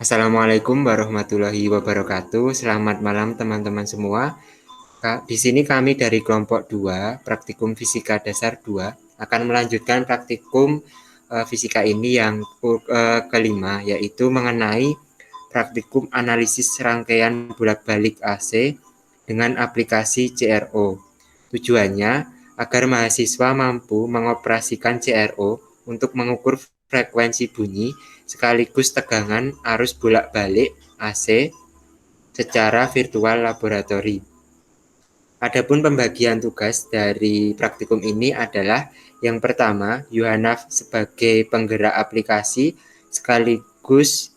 Assalamualaikum warahmatullahi wabarakatuh. Selamat malam teman-teman semua. Di sini kami dari kelompok 2, Praktikum Fisika Dasar 2, akan melanjutkan praktikum fisika ini yang kelima, yaitu mengenai praktikum analisis rangkaian bolak-balik AC dengan aplikasi CRO. Tujuannya agar mahasiswa mampu mengoperasikan CRO untuk mengukur frekuensi bunyi sekaligus tegangan arus bolak-balik AC secara virtual laboratori. Adapun pembagian tugas dari praktikum ini adalah yang pertama, Yohana sebagai penggerak aplikasi sekaligus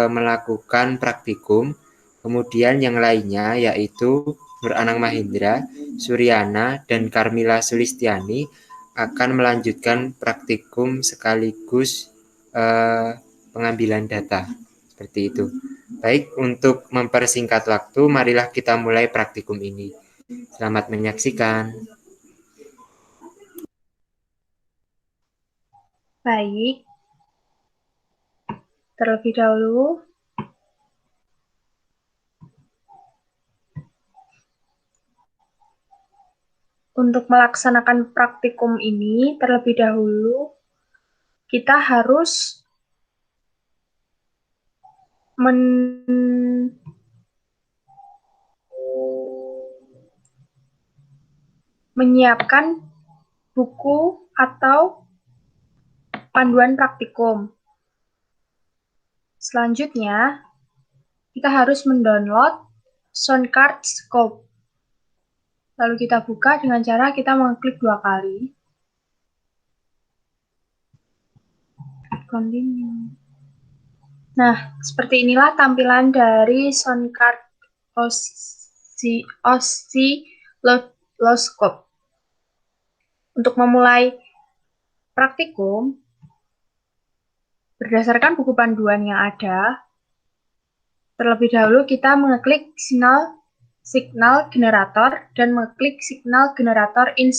melakukan praktikum. Kemudian yang lainnya yaitu Nur Anang Mahindra, Suryana, dan Karmila Sulistiani akan melanjutkan praktikum sekaligus pengambilan data. Seperti itu. Baik, untuk mempersingkat waktu, marilah kita mulai praktikum ini. Selamat menyaksikan. Baik, terlebih dahulu untuk melaksanakan praktikum ini, terlebih dahulu kita harus menyiapkan buku atau panduan praktikum. Selanjutnya, kita harus mendownload Soundcard Scope. Lalu kita buka dengan cara kita mengklik 2 kali. Continue. Nah, seperti inilah tampilan dari Soundcard Oscilloscope. Untuk memulai praktikum, berdasarkan buku panduan yang ada, terlebih dahulu kita mengeklik signal generator dan mengeklik signal generator in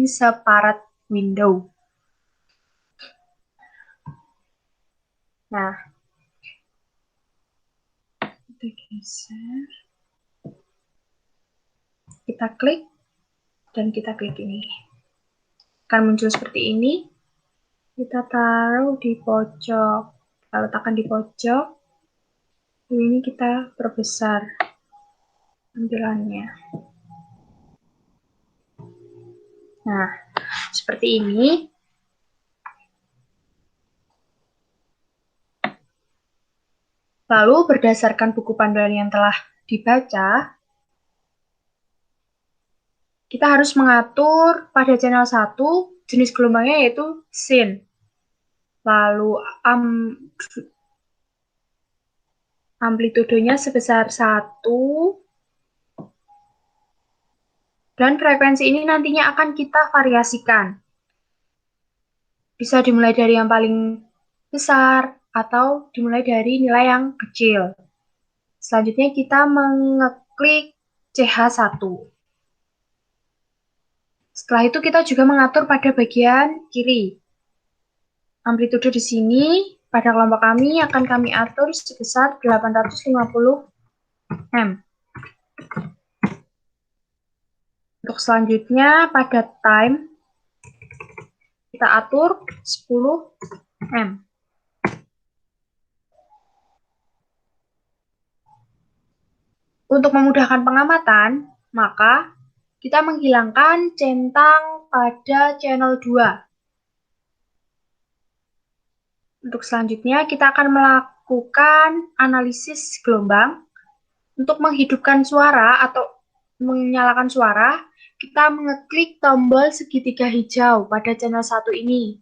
separate window. Nah, kita geser, kita klik, dan kita klik ini. Akan muncul seperti ini. Kita taruh di pojok. Kita letakkan di pojok. Ini kita perbesar tampilannya. Nah, seperti ini. Lalu berdasarkan buku panduan yang telah dibaca, kita harus mengatur pada channel 1 jenis gelombangnya yaitu sin. Lalu amplitudenya sebesar 1. Dan frekuensi ini nantinya akan kita variasikan. Bisa dimulai dari yang paling besar atau dimulai dari nilai yang kecil. Selanjutnya kita mengeklik CH1. Setelah itu kita juga mengatur pada bagian kiri. Amplitude di sini pada kelompok kami akan kami atur sebesar 850 M. Untuk selanjutnya pada time kita atur 10 M. Untuk memudahkan pengamatan, maka kita menghilangkan centang pada channel 2. Untuk selanjutnya, kita akan melakukan analisis gelombang. Untuk menghidupkan suara atau menyalakan suara, kita mengeklik tombol segitiga hijau pada channel 1 ini.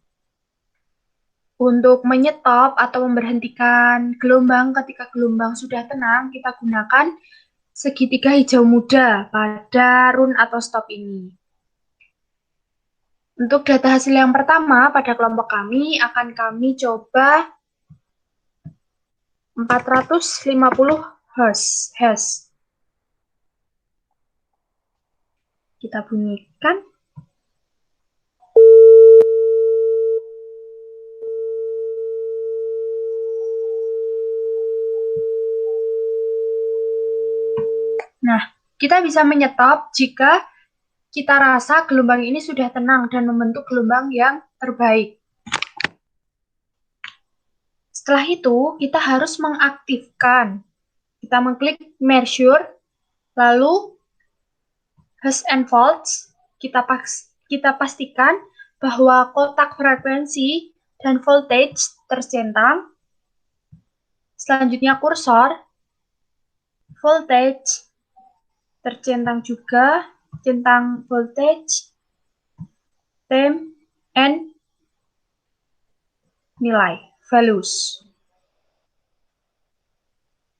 Untuk menyetop atau memberhentikan gelombang ketika gelombang sudah tenang, kita gunakan segitiga hijau muda pada run atau stop ini. Untuk data hasil yang pertama pada kelompok kami akan kami coba 450 Hz. Kita bunyikan. Nah, kita bisa menyetop jika kita rasa gelombang ini sudah tenang dan membentuk gelombang yang terbaik. Setelah itu, kita harus mengaktifkan. Kita mengklik measure, lalu Hughes and Volts, kita pastikan bahwa kotak frekuensi dan voltage tercentang. Selanjutnya kursor, voltage tercentang juga, centang voltage, time, and nilai, values.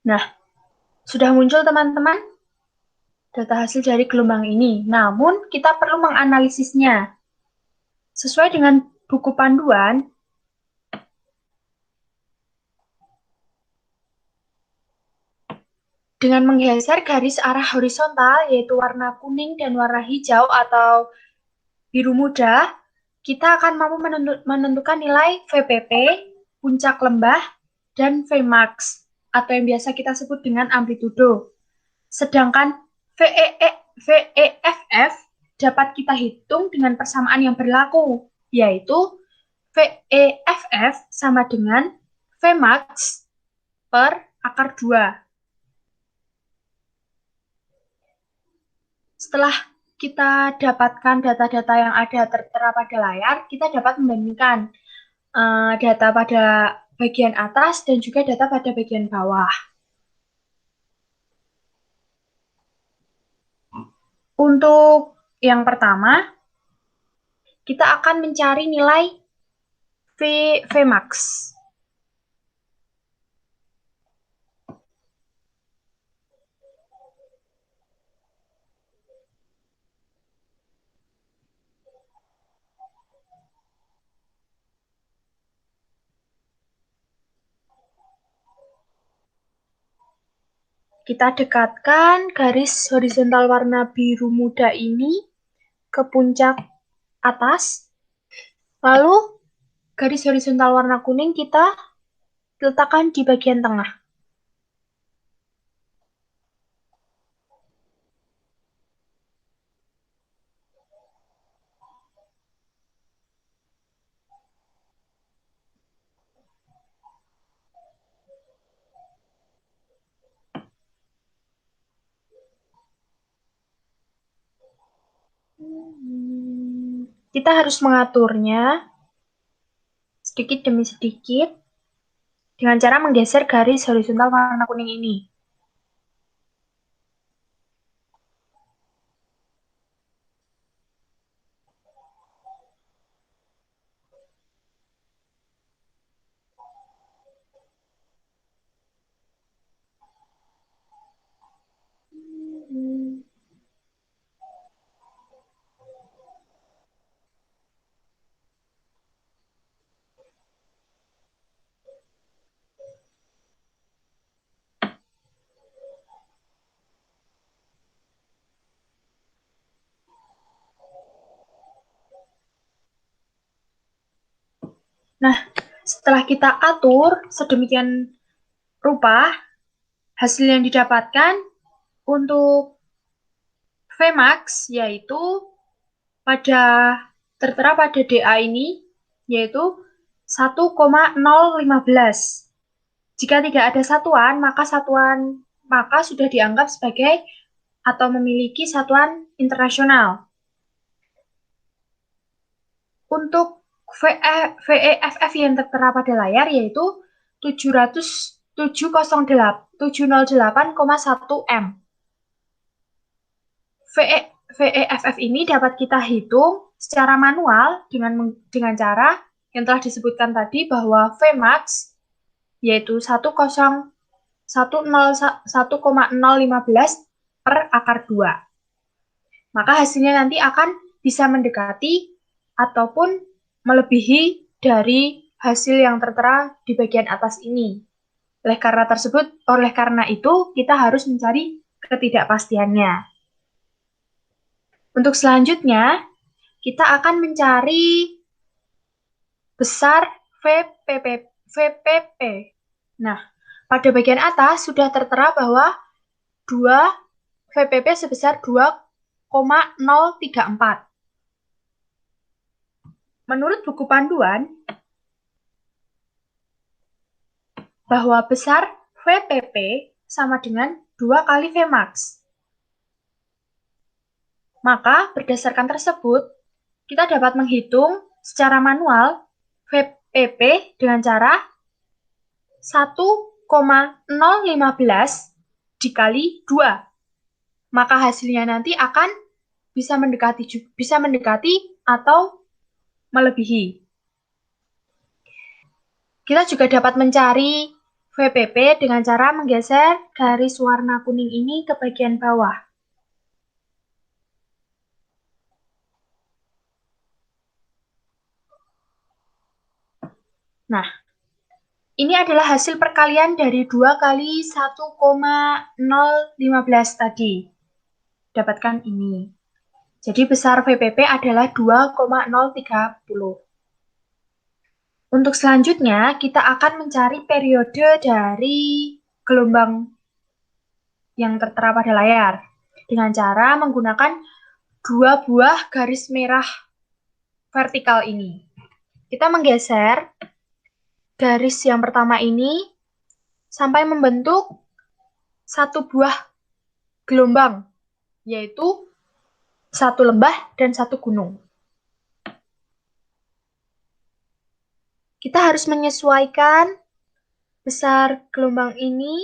Nah, sudah muncul teman-teman data hasil dari gelombang ini. Namun, kita perlu menganalisisnya. Sesuai dengan buku panduan, dengan menggeser garis arah horizontal, yaitu warna kuning dan warna hijau atau biru muda, kita akan mampu menentukan nilai VPP, puncak lembah, dan Vmax, atau yang biasa kita sebut dengan amplitudo. Sedangkan VEFF dapat kita hitung dengan persamaan yang berlaku, yaitu VEFF sama dengan Vmax per akar 2. Setelah kita dapatkan data-data yang ada tertera pada layar, kita dapat membandingkan data pada bagian atas dan juga data pada bagian bawah. Untuk yang pertama, kita akan mencari nilai Vmax. Kita dekatkan garis horizontal warna biru muda ini ke puncak atas. Lalu garis horizontal warna kuning kita letakkan di bagian tengah. Kita harus mengaturnya sedikit demi sedikit dengan cara menggeser garis horizontal warna kuning ini. Nah, setelah kita atur sedemikian rupa, hasil yang didapatkan untuk Vmax yaitu tertera pada DA ini yaitu 1,015. Jika tidak ada satuan, maka sudah dianggap sebagai atau memiliki satuan internasional. Untuk VEFF yang tertera pada layar yaitu 708,1 M. VEFF ini dapat kita hitung secara manual dengan cara yang telah disebutkan tadi bahwa Vmax yaitu 1,015 per akar 2. Maka hasilnya nanti akan bisa mendekati ataupun melebihi dari hasil yang tertera di bagian atas ini. Oleh karena itu, kita harus mencari ketidakpastiannya. Untuk selanjutnya, kita akan mencari besar VPP. Nah, pada bagian atas sudah tertera bahwa 2 VPP sebesar 2,034. Menurut buku panduan, bahwa besar VPP sama dengan 2 kali Vmax. Maka, berdasarkan tersebut, kita dapat menghitung secara manual VPP dengan cara 1,015 dikali 2. Maka hasilnya nanti akan bisa mendekati atau melebihi. Kita juga dapat mencari VPP dengan cara menggeser garis warna kuning ini ke bagian bawah. Nah, ini adalah hasil perkalian dari 2 kali 1,015 tadi. Dapatkan ini. Jadi besar VPP adalah 2,030. Untuk selanjutnya, kita akan mencari periode dari gelombang yang tertera pada layar dengan cara menggunakan 2 buah garis merah vertikal ini. Kita menggeser garis yang pertama ini sampai membentuk satu buah gelombang, yaitu satu lembah dan satu gunung. Kita harus menyesuaikan besar gelombang ini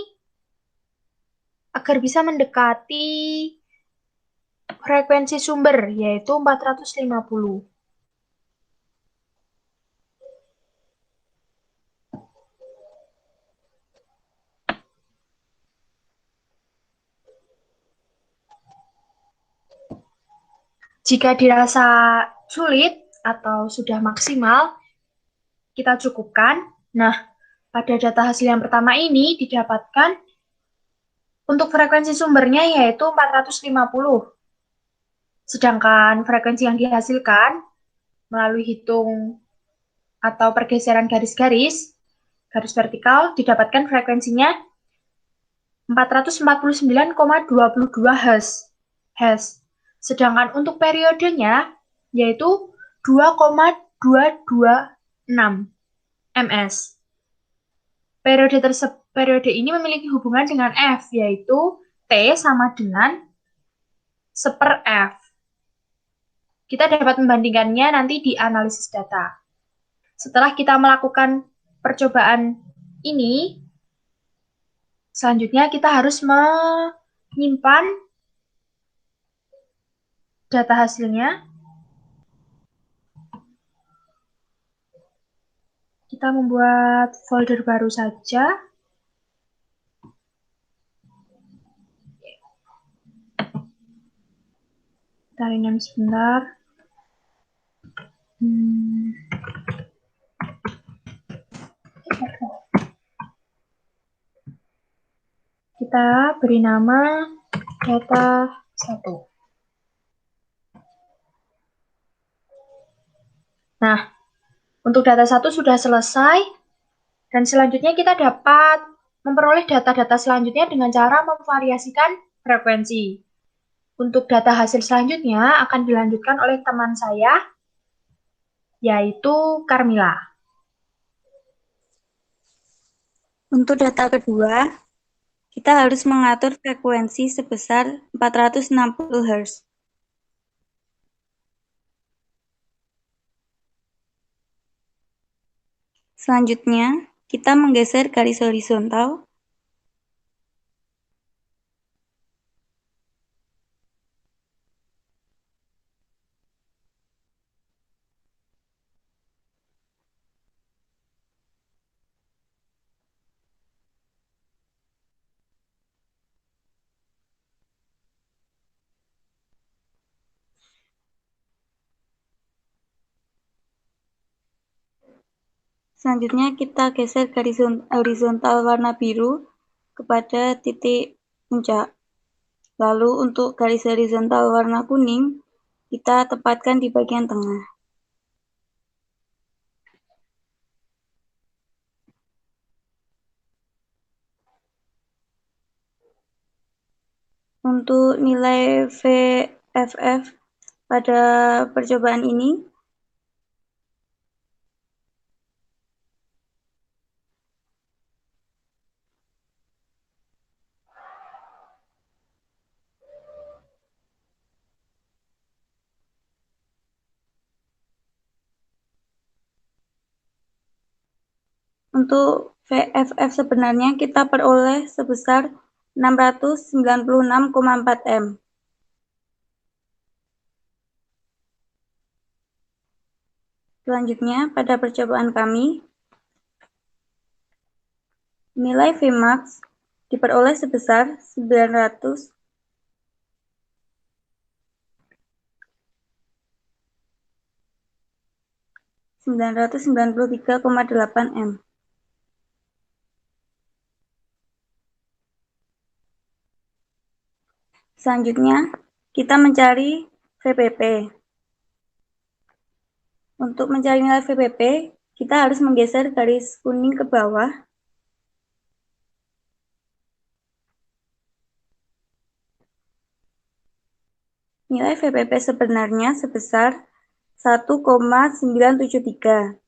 agar bisa mendekati frekuensi sumber, yaitu 450. Jika dirasa sulit atau sudah maksimal, kita cukupkan. Nah, pada data hasil yang pertama ini didapatkan untuk frekuensi sumbernya yaitu 450. Sedangkan frekuensi yang dihasilkan melalui hitung atau pergeseran garis-garis, garis vertikal, didapatkan frekuensinya 449,22 Hz. Sedangkan untuk periodenya yaitu 2,226 ms. Periode ini memiliki hubungan dengan F, yaitu T sama dengan 1/F. Kita dapat membandingkannya nanti di analisis data. Setelah kita melakukan percobaan ini, selanjutnya kita harus menyimpan data hasilnya. Kita membuat folder baru saja. Kita rename sebentar. Kita beri nama data 1. Nah, untuk data 1 sudah selesai, dan selanjutnya kita dapat memperoleh data-data selanjutnya dengan cara memvariasikan frekuensi. Untuk data hasil selanjutnya akan dilanjutkan oleh teman saya, yaitu Carmila. Untuk data kedua, kita harus mengatur frekuensi sebesar 460 Hz. Selanjutnya, kita menggeser garis horizontal Selanjutnya kita geser garis horizontal warna biru kepada titik puncak. Lalu untuk garis horizontal warna kuning, kita tepatkan di bagian tengah. Untuk nilai VFF pada percobaan ini, untuk VFF sebenarnya kita peroleh sebesar 696,4 M. Selanjutnya, pada percobaan kami, nilai Vmax diperoleh sebesar 993,8 M. Selanjutnya, kita mencari VPP. Untuk mencari nilai VPP, kita harus menggeser garis kuning ke bawah. Nilai VPP sebenarnya sebesar 1,973.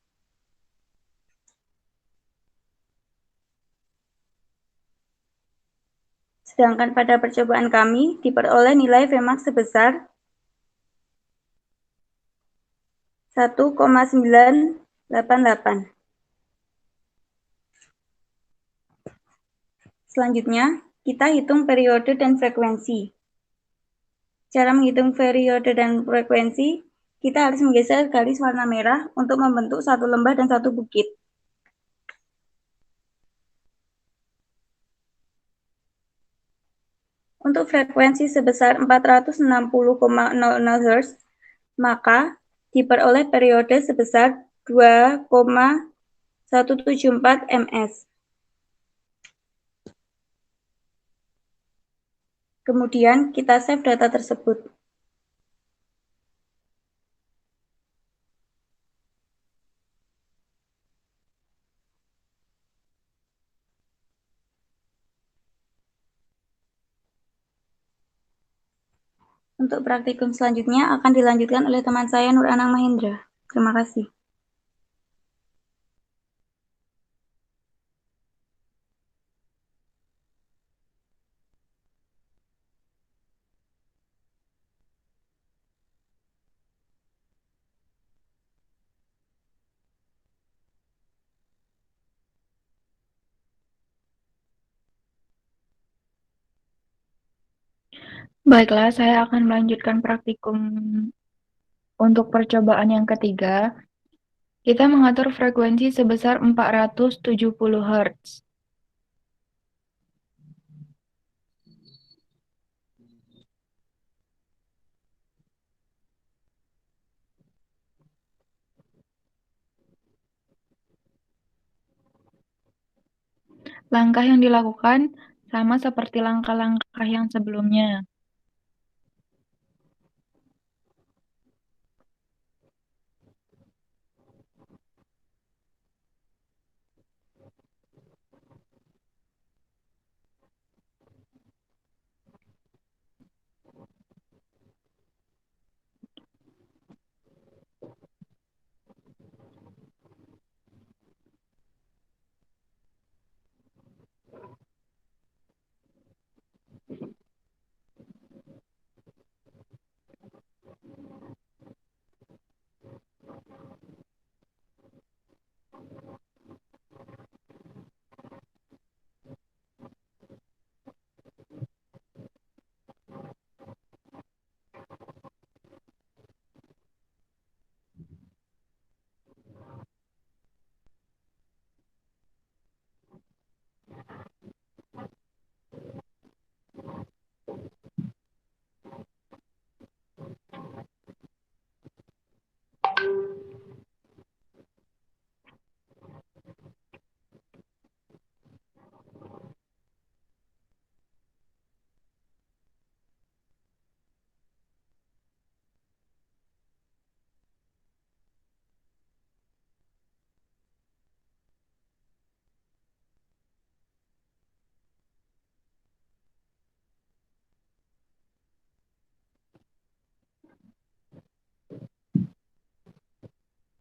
Sedangkan pada percobaan kami diperoleh nilai Vmax sebesar 1,988. Selanjutnya, kita hitung periode dan frekuensi. Cara menghitung periode dan frekuensi, kita harus menggeser garis warna merah untuk membentuk satu lembah dan satu bukit. Untuk frekuensi sebesar 460,00 Hz, maka diperoleh periode sebesar 2,174 ms. Kemudian kita save data tersebut. Untuk praktikum selanjutnya akan dilanjutkan oleh teman saya Nur Anang Mahendra. Terima kasih. Baiklah, saya akan melanjutkan praktikum untuk percobaan yang ketiga. Kita mengatur frekuensi sebesar 470 Hz. Langkah yang dilakukan sama seperti langkah-langkah yang sebelumnya.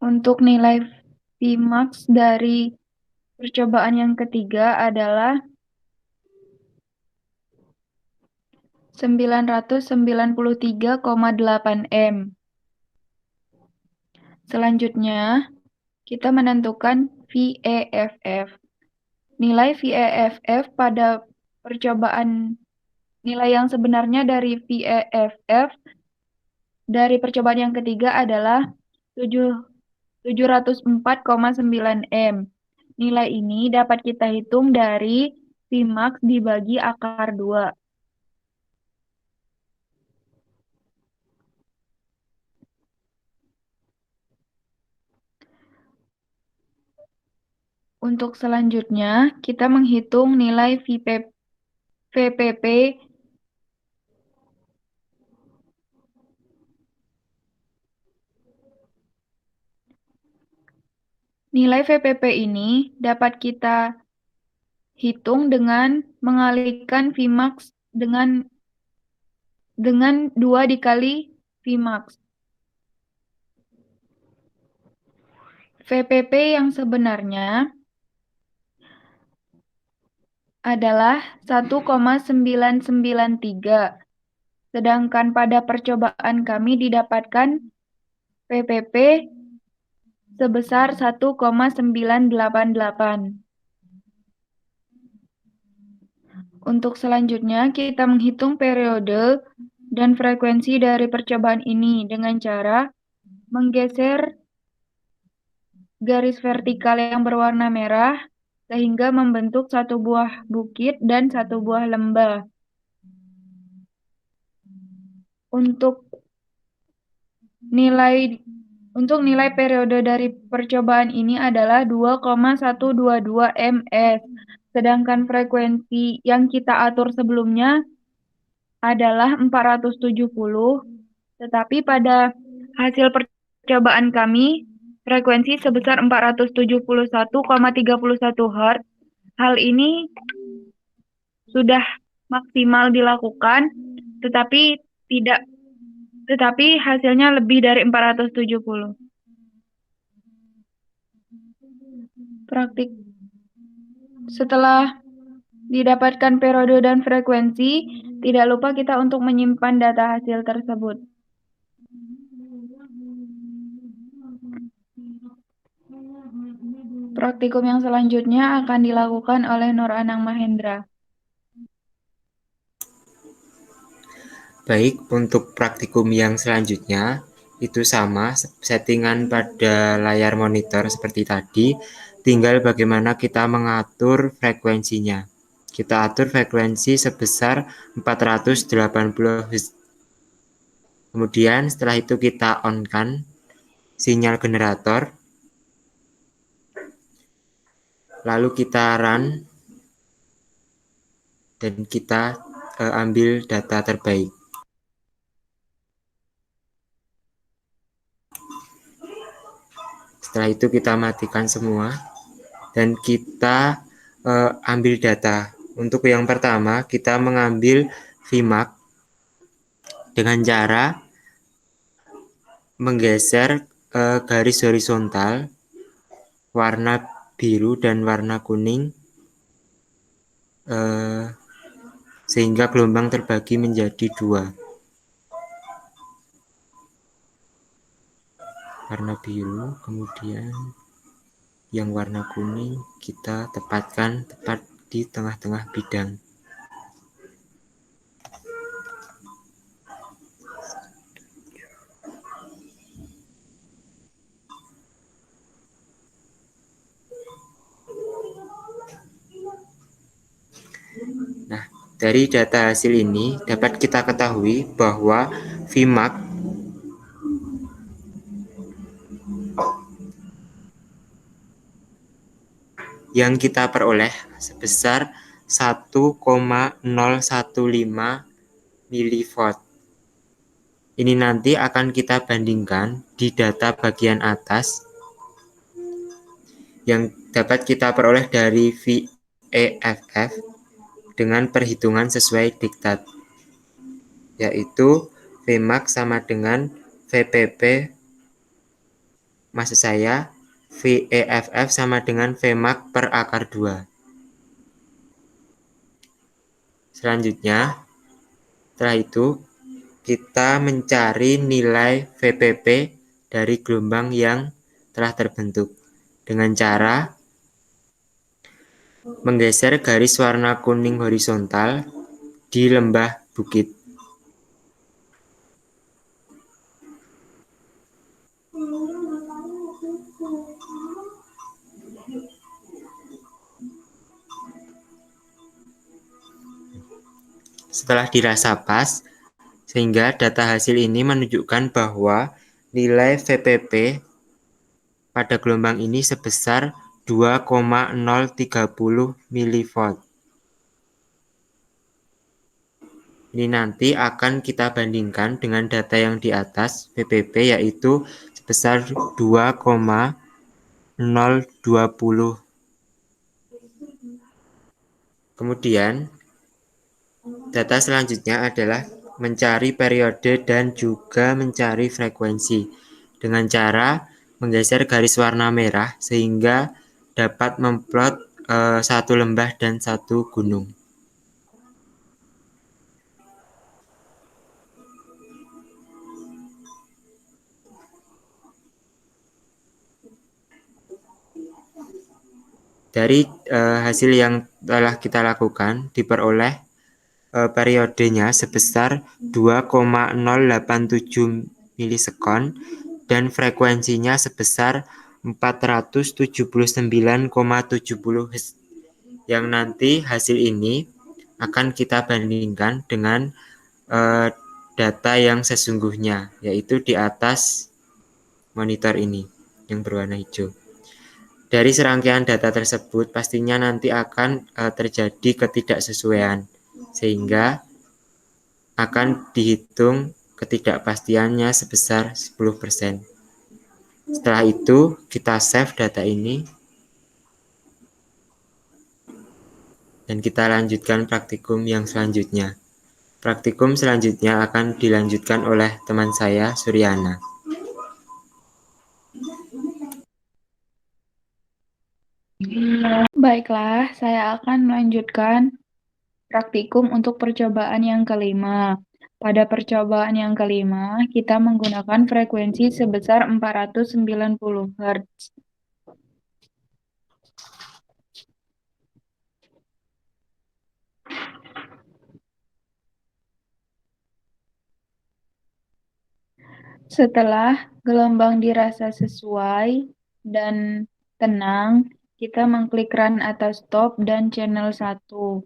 Untuk nilai Vmax dari percobaan yang ketiga adalah 993,8 M. Selanjutnya, kita menentukan VAFF. Nilai VAFF pada percobaan nilai yang sebenarnya dari VAFF dari percobaan yang ketiga adalah 704,9 M. Nilai ini dapat kita hitung dari Vmax dibagi akar 2. Untuk selanjutnya, kita menghitung nilai VPP Nilai VPP ini dapat kita hitung dengan mengalihkan Vmax dengan 2 dikali Vmax. VPP yang sebenarnya adalah 1,993. Sedangkan pada percobaan kami didapatkan VPP sebesar 1,988. Untuk selanjutnya, kita menghitung periode dan frekuensi dari percobaan ini dengan cara menggeser garis vertikal yang berwarna merah sehingga membentuk satu buah bukit dan satu buah lembah. Untuk nilai periode dari percobaan ini adalah 2,122 ms. Sedangkan frekuensi yang kita atur sebelumnya adalah 470, tetapi pada hasil percobaan kami, frekuensi sebesar 471,31 Hz. Hal ini sudah maksimal dilakukan, tetapi hasilnya lebih dari 470. Setelah didapatkan periode dan frekuensi, tidak lupa kita untuk menyimpan data hasil tersebut. Praktikum yang selanjutnya akan dilakukan oleh Nur Anang Mahendra. Baik, untuk praktikum yang selanjutnya itu sama, settingan pada layar monitor seperti tadi, tinggal bagaimana kita mengatur frekuensinya. Kita atur frekuensi sebesar 480 Hz. Kemudian setelah itu kita on-kan sinyal generator, lalu kita run, dan kita ambil data terbaik. Setelah itu kita matikan semua dan kita ambil data. Untuk yang pertama, kita mengambil Vmax dengan cara menggeser garis horizontal warna biru dan warna kuning sehingga gelombang terbagi menjadi 2. Warna biru, kemudian yang warna kuning kita tempatkan tepat di tengah-tengah bidang. Nah, dari data hasil ini dapat kita ketahui bahwa Vmax yang kita peroleh sebesar 1,015 mV. Ini nanti akan kita bandingkan di data bagian atas yang dapat kita peroleh dari VAFF dengan perhitungan sesuai diktat, yaitu Vmax sama dengan VPP maksud saya VEFF sama dengan Vmax per akar 2. Selanjutnya, setelah itu kita mencari nilai VPP dari gelombang yang telah terbentuk dengan cara menggeser garis warna kuning horizontal di lembah bukit. Setelah dirasa pas, sehingga data hasil ini menunjukkan bahwa nilai VPP pada gelombang ini sebesar 2,030 mV. Ini nanti akan kita bandingkan dengan data yang di atas VPP yaitu sebesar 2,020. Kemudian data selanjutnya adalah mencari periode dan juga mencari frekuensi dengan cara menggeser garis warna merah sehingga dapat memplot satu lembah dan satu gunung. Dari hasil yang telah kita lakukan diperoleh periodenya sebesar 2,087 milisekon dan frekuensinya sebesar 479,70 Hz. Yang nanti hasil ini akan kita bandingkan dengan data yang sesungguhnya, yaitu di atas monitor ini yang berwarna hijau. Dari serangkaian data tersebut pastinya nanti akan terjadi ketidaksesuaian, sehingga akan dihitung ketidakpastiannya sebesar 10%. Setelah itu kita save data ini dan kita lanjutkan praktikum yang selanjutnya. Praktikum selanjutnya akan dilanjutkan oleh teman saya, Suryana. Baiklah, saya akan melanjutkan praktikum untuk percobaan yang kelima. Pada percobaan yang kelima, kita menggunakan frekuensi sebesar 490 Hz. Setelah gelombang dirasa sesuai dan tenang, kita mengklik run atau stop dan channel 1.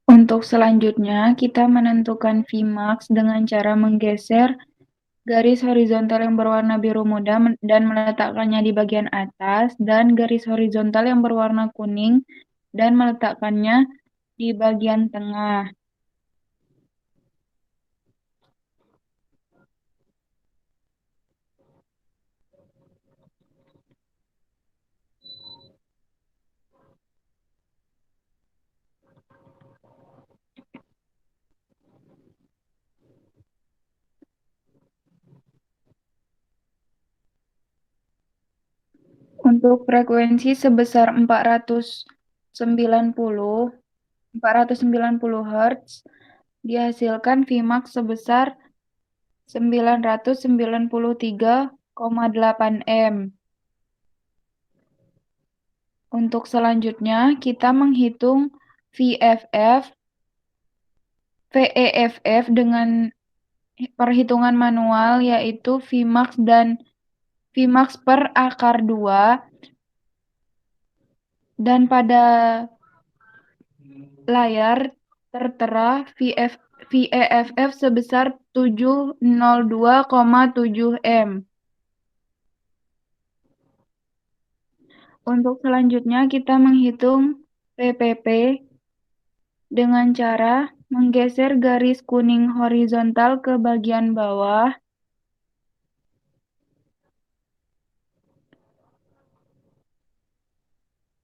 Untuk selanjutnya, kita menentukan Vmax dengan cara menggeser garis horizontal yang berwarna biru muda dan meletakkannya di bagian atas, dan garis horizontal yang berwarna kuning dan meletakkannya di bagian tengah. Untuk frekuensi sebesar 490 Hz, dihasilkan Vmax sebesar 993,8 M. Untuk selanjutnya, kita menghitung VEFF dengan perhitungan manual, yaitu Vmax dan Vmax per akar 2, dan pada layar tertera VEFF sebesar 702,7 M. Untuk selanjutnya kita menghitung PPP dengan cara menggeser garis kuning horizontal ke bagian bawah.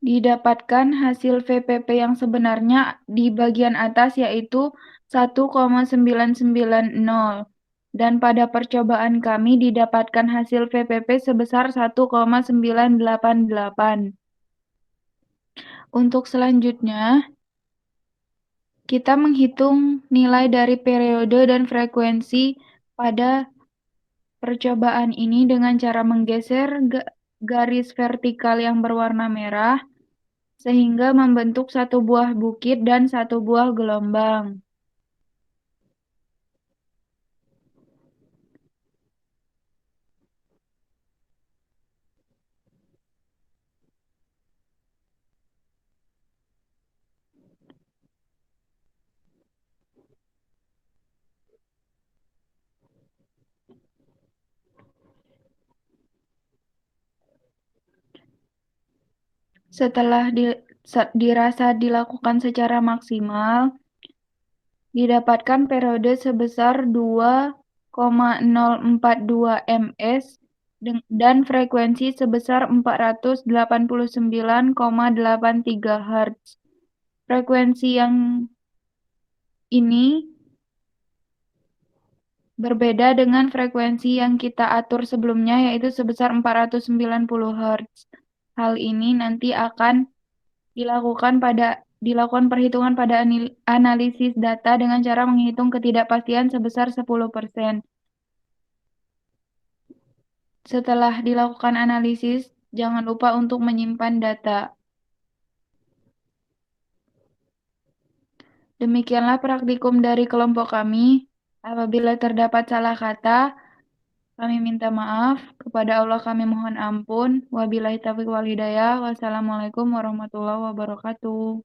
Didapatkan hasil VPP yang sebenarnya di bagian atas, yaitu 1,990. Dan pada percobaan kami didapatkan hasil VPP sebesar 1,988. Untuk selanjutnya, kita menghitung nilai dari periode dan frekuensi pada percobaan ini dengan cara menggeser garis vertikal yang berwarna merah sehingga membentuk satu buah bukit dan satu buah gelombang. Setelah dirasa dilakukan secara maksimal, didapatkan periode sebesar 2,042 ms dan frekuensi sebesar 489,83 Hz. Frekuensi yang ini berbeda dengan frekuensi yang kita atur sebelumnya, yaitu sebesar 490 Hz. Hal ini nanti akan dilakukan perhitungan pada analisis data dengan cara menghitung ketidakpastian sebesar 10%. Setelah dilakukan analisis, jangan lupa untuk menyimpan data. Demikianlah praktikum dari kelompok kami. Apabila terdapat salah kata, kami minta maaf. Kepada Allah kami mohon ampun. Wabillahi taufiq wal hidayah. Wassalamualaikum warahmatullahi wabarakatuh.